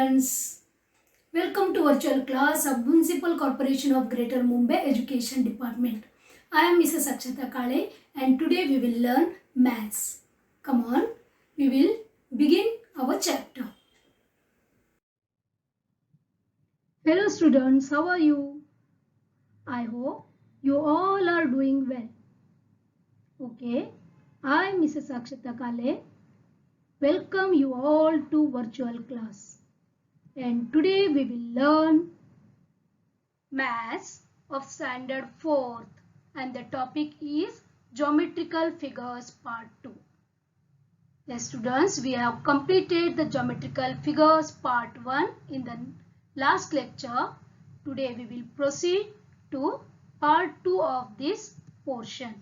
students. Welcome to virtual class of Municipal Corporation of Greater Mumbai Education Department. I am Mrs. Akshata Kale and today we will learn maths. Come on, we will begin our chapter. Hello students, how are you? I hope you all are doing well. Okay, I am Mrs. Akshata Kale. Welcome you all to virtual class. And today we will learn Maths of Standard 4th and the topic is Geometrical Figures Part 2. Yes students, we have completed the Geometrical Figures Part 1 in the last lecture. Today we will proceed to Part 2 of this portion.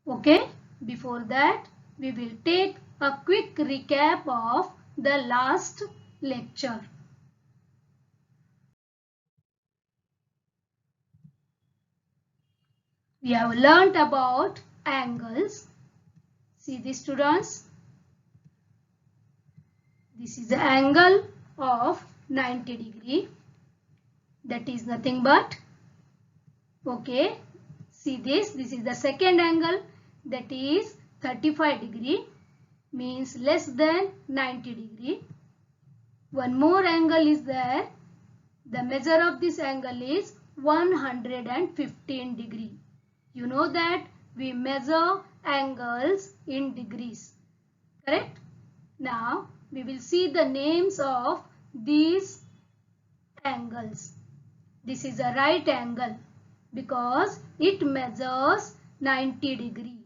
Okay, before that we will take a quick recap of the last lecture. We have learnt about angles. See this students. This is the angle of 90 degree. That is nothing but. Okay. See this. This is the second angle. That is 35 degree. Means less than 90 degree. One more angle is there. The measure of this angle is 115 degree. You know that we measure angles in degrees. Correct? Now we will see the names of these angles. This is a right angle because it measures 90 degree.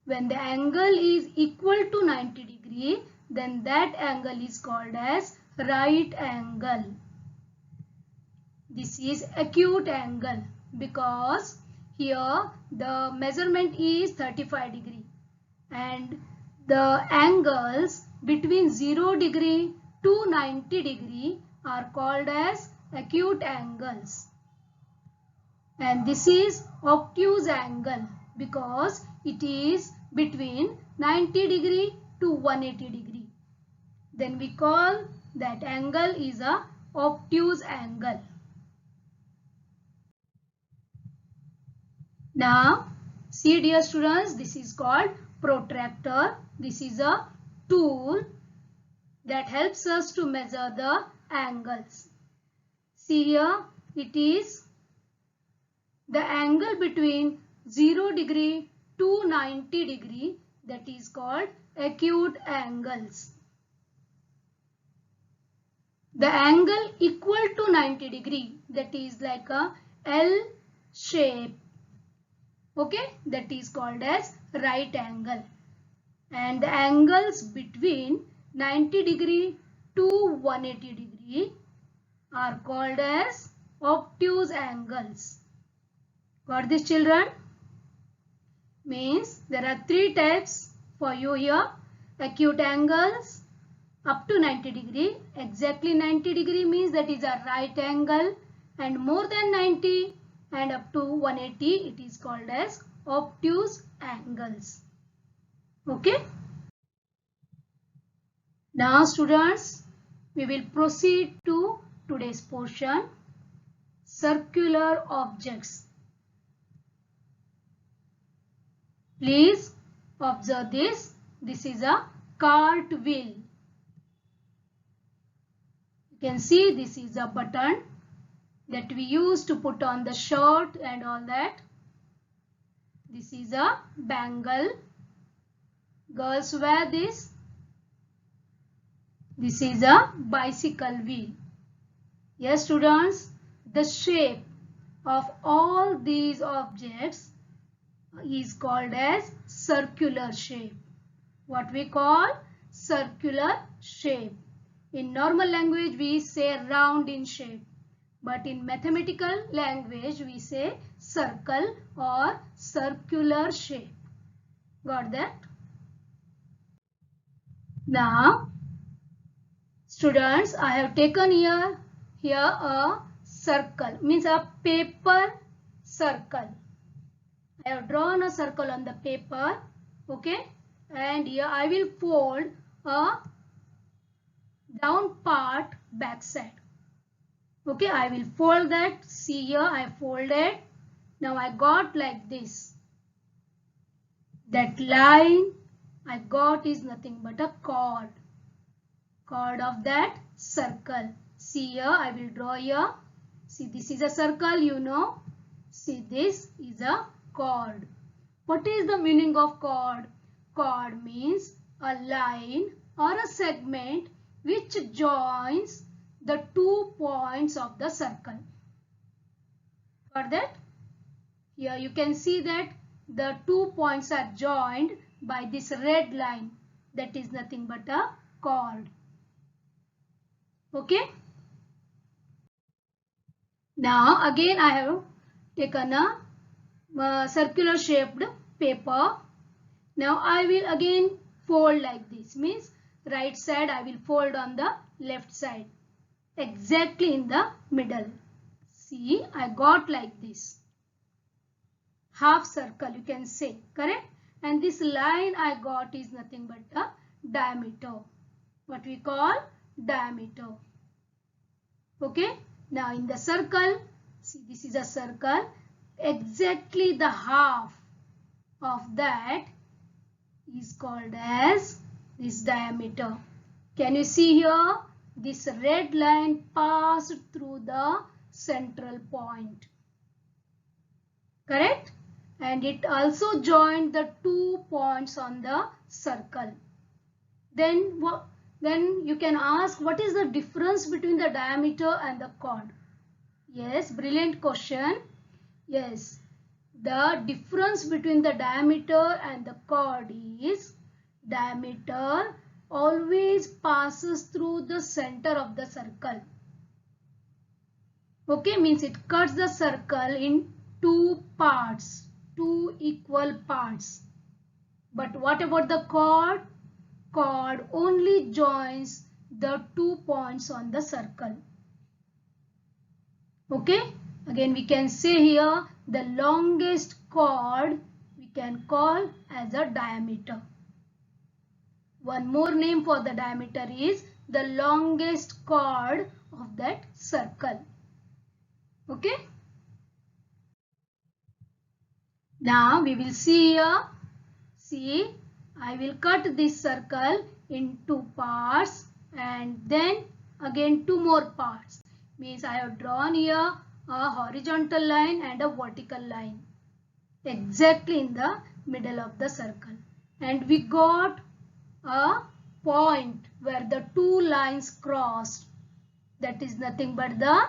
When the angle is equal to 90 degree, then that angle is called as right angle. This is acute angle because here the measurement is 35 degree and the angles between 0 degree to 90 degree are called as acute angles. And this is obtuse angle because it is between 90 degree to 180 degree. Then we call that angle is a obtuse angle. Now, see dear students, this is called protractor. This is a tool that helps us to measure the angles. See here, it is the angle between 0 degree to 90 degree, that is called acute angles. The angle equal to 90 degree, that is like a L shape. Okay, that is called as right angle. And the angles between 90 degree to 180 degree are called as obtuse angles. Got this children? Means there are three types for you here. Acute angles up to 90 degree. Exactly 90 degree means that is a right angle, and more than 90 and up to 180 it is called as obtuse angles. Okay. Now students, we will proceed to today's portion, circular objects. Please observe this. This is a cart wheel. You can see this is a button that we use to put on the shirt and all that. This is a bangle. Girls wear this. This is a bicycle wheel. Yes students, the shape of all these objects is called as circular shape. What we call circular shape. In normal language we say round in shape. But in mathematical language we say circle or circular shape. Got that? Now, students, I have taken here a circle, means a paper circle. I have drawn a circle on the paper. Okay. And here I will fold a down part back side. Okay, I will fold that. See here, I folded. Now I got like this. That line I got is nothing but a chord. Chord of that circle. See here, I will draw here. See, this is a circle, you know. See, this is a chord. What is the meaning of chord? Chord means a line or a segment which joins the 2 points of the circle. Got that? Here you can see that the 2 points are joined by this red line. That is nothing but a chord. Okay? Now again I have taken a circular shaped paper. Now I will again fold like this. Means right side I will fold on the left side. Exactly in the middle. See, I got like this. Half circle you can say, correct? And this line I got is nothing but a diameter. What we call diameter. Okay? Now in the circle, see, this is a circle. Exactly the half of that is called as this diameter. Can you see here? This red line passed through the central point. Correct? And it also joined the 2 points on the circle. Then you can ask, what is the difference between the diameter and the chord? Yes, brilliant question. Yes, the difference between the diameter and the chord is diameter always passes through the center of the circle. Okay, means it cuts the circle in 2 parts, 2 equal parts. But what about the chord? Chord only joins the 2 points on the circle. Okay, again we can say here the longest chord we can call as a diameter. One more name for the diameter is the longest chord of that circle. Okay. Now we will see here. See, I will cut this circle in 2 parts and then again 2 more parts. Means I have drawn here a horizontal line and a vertical line exactly in the middle of the circle. And we got a point where the 2 lines crossed. That is nothing but the,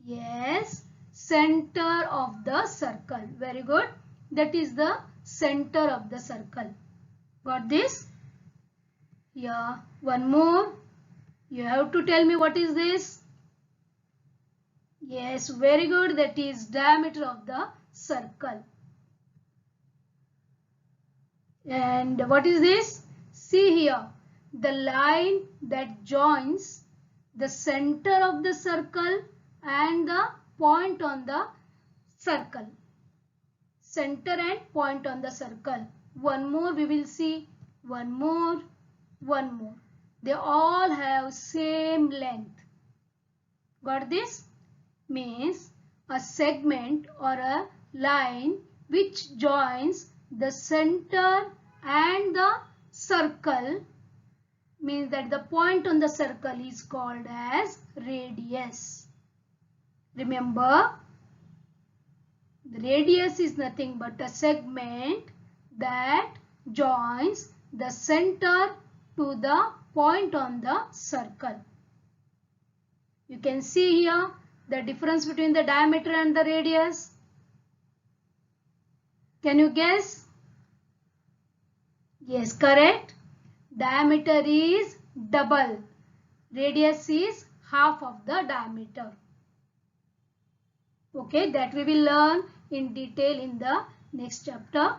yes, center of the circle. Very good. That is the center of the circle. Got this? Yeah. One more. You have to tell me what is this? Yes, very good. That is diameter of the circle. And what is this? See here. The line that joins the center of the circle and the point on the circle. Center and point on the circle. One more we will see. One more. One more. They all have same length. Got this? Means a segment or a line which joins the center and the circle, means that the point on the circle is called as radius. Remember, the radius is nothing but a segment that joins the center to the point on the circle. You can see here the difference between the diameter and the radius. Can you guess? Yes, correct. Diameter is double. Radius is half of the diameter. Okay, that we will learn in detail in the next chapter.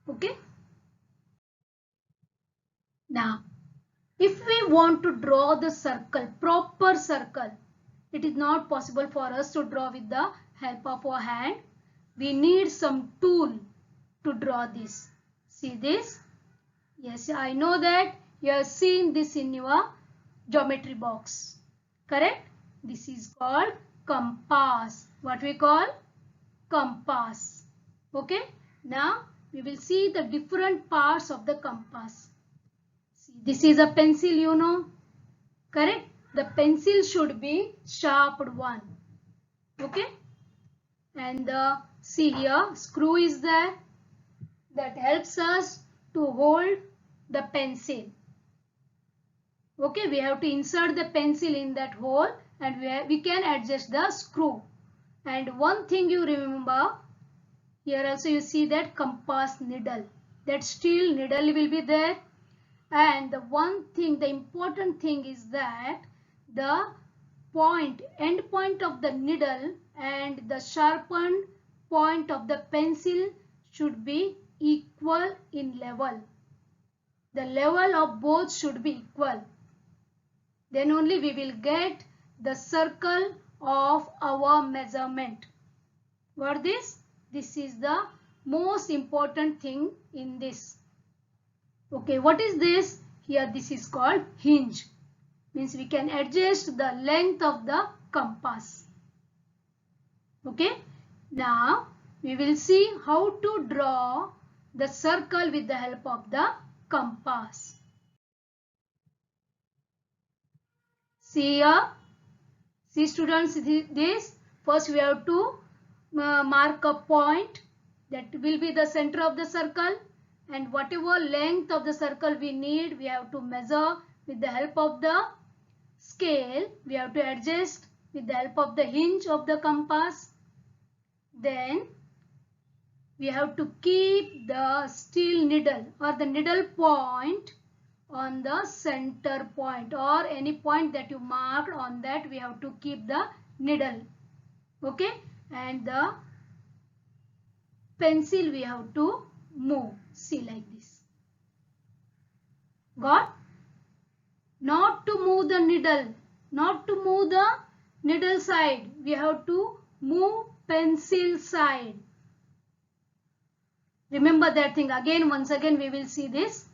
Okay. Now, if we want to draw the circle, proper circle, it is not possible for us to draw with the help of our hand. We need some tool to draw this. See this? Yes, I know that you have seen this in your geometry box. Correct? This is called compass. What we call? Compass. Okay? Now we will see the different parts of the compass. See, this is a pencil, you know. Correct? The pencil should be sharpened one. Okay? And see here, screw is there that helps us to hold the pencil. Okay, we have to insert the pencil in that hole and we can adjust the screw. And one thing you remember, here also you see that compass needle. That steel needle will be there. And the one thing, the important thing is that the end point of the needle and the sharpened point of the pencil should be equal in level. The level of both should be equal. Then only we will get the circle of our measurement. What this? This is the most important thing in this. Okay, what is this? Here this is called hinge. Means we can adjust the length of the compass. Okay, now we will see how to draw the circle with the help of the compass. See here, see students, this first we have to mark a point that will be the center of the circle, and whatever length of the circle we need, we have to measure with the help of the scale. We have to adjust with the help of the hinge of the compass. Then we have to keep the steel needle or the needle point on the center point, or any point that you marked on that we have to keep the needle. Okay, and the pencil we have to move. See, like this. Got? Not to move the needle, not to move the needle side. We have to move pencil side. Remember that thing again. Once again we will see this.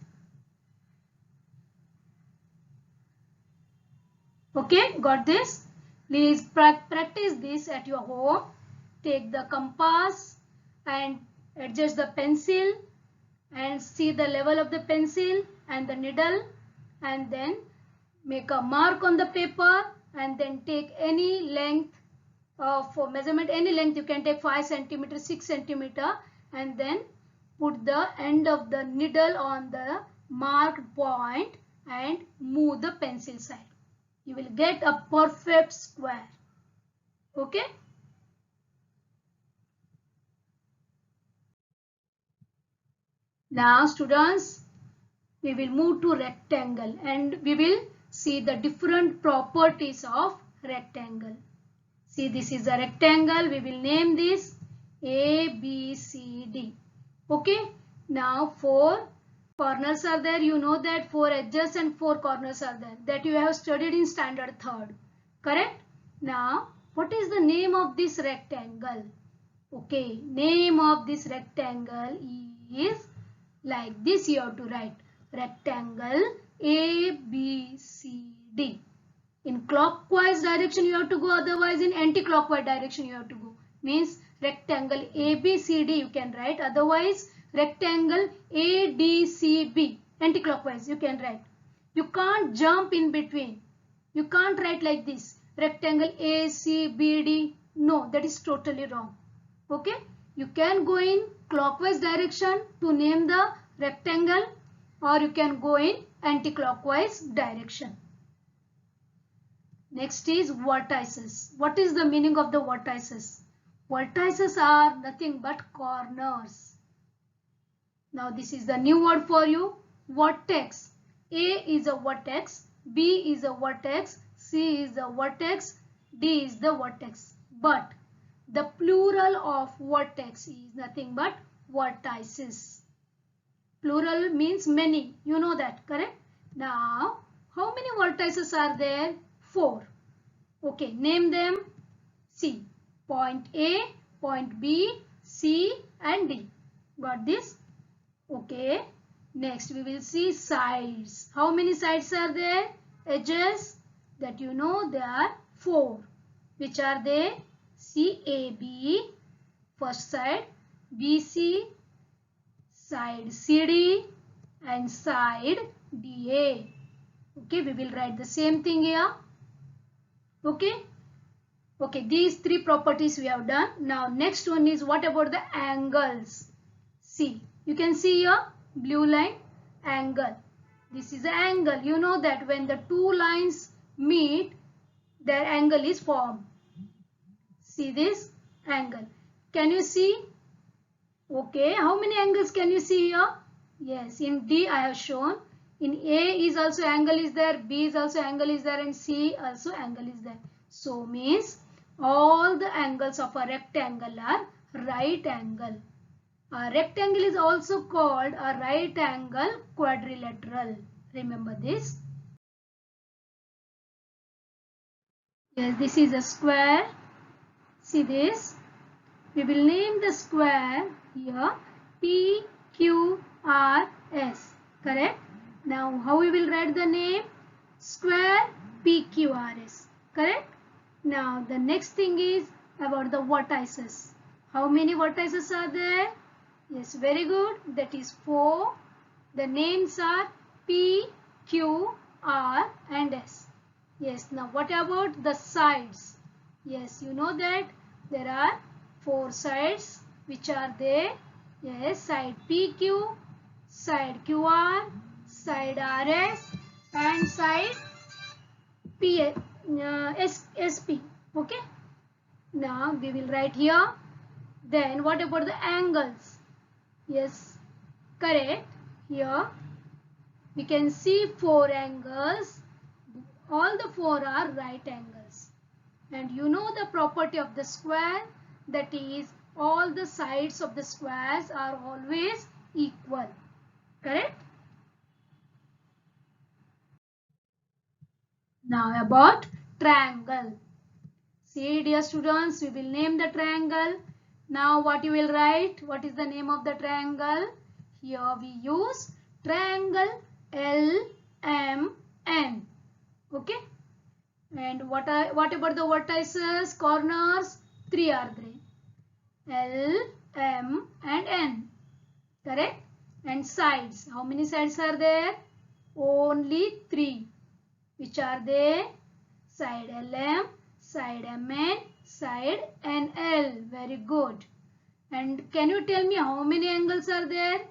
Okay, got this? Please practice this at your home. Take the compass and adjust the pencil and see the level of the pencil and the needle, and then make a mark on the paper, and then take any length for measurement, any length you can take, 5 cm, 6 cm, and then put the end of the needle on the marked point and move the pencil side. You will get a perfect square. Okay? Now students, we will move to rectangle and we will see the different properties of rectangle. See, this is a rectangle. We will name this A, B, C, D. Okay. Now 4 corners are there. You know that 4 edges and 4 corners are there. That you have studied in standard 3rd. Correct? Now, what is the name of this rectangle? Okay. Name of this rectangle is like this. You have to write rectangle A, B, C, D. In clockwise direction you have to go, otherwise in anti-clockwise direction you have to go. Means rectangle ABCD you can write, otherwise rectangle ADCB, anti-clockwise you can write. You can't jump in between. You can't write like this, rectangle ACBD. No, that is totally wrong. Okay, you can go in clockwise direction to name the rectangle, or you can go in anti-clockwise direction. Next is vertices. What is the meaning of the vertices? Vertices are nothing but corners. Now this is the new word for you. Vertex. A is a vertex, B is a vertex, C is a vertex, D is the vertex. But the plural of vertex is nothing but vertices. Plural means many. You know that, correct? Now, how many vertices are there? 4. Okay, name them. See, point A, point B, C and D. Got this? Okay. Next we will see sides. How many sides are there? edges that you know they are 4. Which are they? CAB, first side, BC, side CD and side DA. Okay, we will write the same thing here. Okay. Okay, these 3 properties we have done. Now next one is what about the angles? See, you can see here blue line, angle. This is the angle. You know that when the 2 lines meet, their angle is formed. See this angle. Can you see? Okay, how many angles can you see here? Yes, in D I have shown. In A is also angle is there, B is also angle is there and C also angle is there. So means all the angles of a rectangle are right angle. A rectangle is also called a right angle quadrilateral. Remember this. Yes, this is a square. See this. We will name the square here PQRS. Correct? Now how we will write the name? Square PQRS. Correct? Now the next thing is about the vertices. How many vertices are there? Yes, very good. That is 4. The names are P, Q, R and S. Yes, now what about the sides? Yes, you know that there are 4 sides. Which are they? Yes, side PQ, side QR, side RS and side SP. Okay. Now we will write here. Then what about the angles? Yes, correct. Here we can see 4 angles. All the 4 are right angles. And you know the property of the square, that is all the sides of the squares are always equal. Correct? Now about triangle. See dear students, we will name the triangle. Now what you will write? What is the name of the triangle? Here we use triangle LMN. Okay. And what about the vertices, corners? 3 are there. L, M and N. Correct? And sides. How many sides are there? Only 3. Which are they? Side LM, side MN, side NL. Very good. And can you tell me how many angles are there?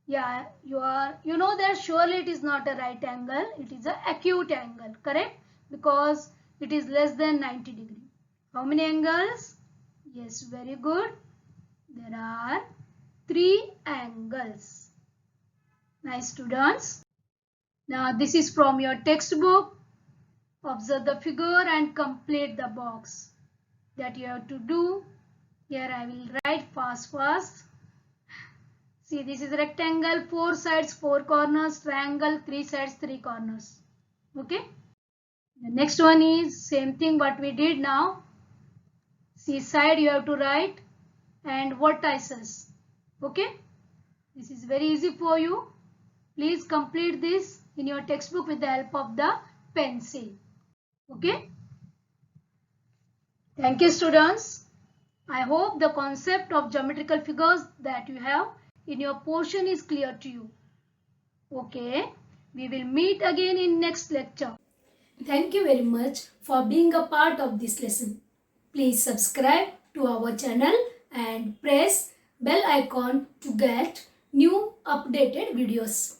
Yeah, you know that surely it is not a right angle. It is an acute angle. Correct? Because it is less than 90 degree. How many angles? Yes, very good. There are 3 angles. Nice students. Now this is from your textbook. Observe the figure and complete the box that you have to do. Here I will write fast. See, this is rectangle, 4 sides, 4 corners, triangle, 3 sides, 3 corners. Okay. The next one is same thing what we did now. See, side you have to write and vertices. Okay. This is very easy for you. Please complete this in your textbook with the help of the pencil. Okay. Thank you students. I hope the concept of geometrical figures that you have in your portion is clear to you. Okay. We will meet again in next lecture. Thank you very much for being a part of this lesson. Please subscribe to our channel and press bell icon to get new updated videos.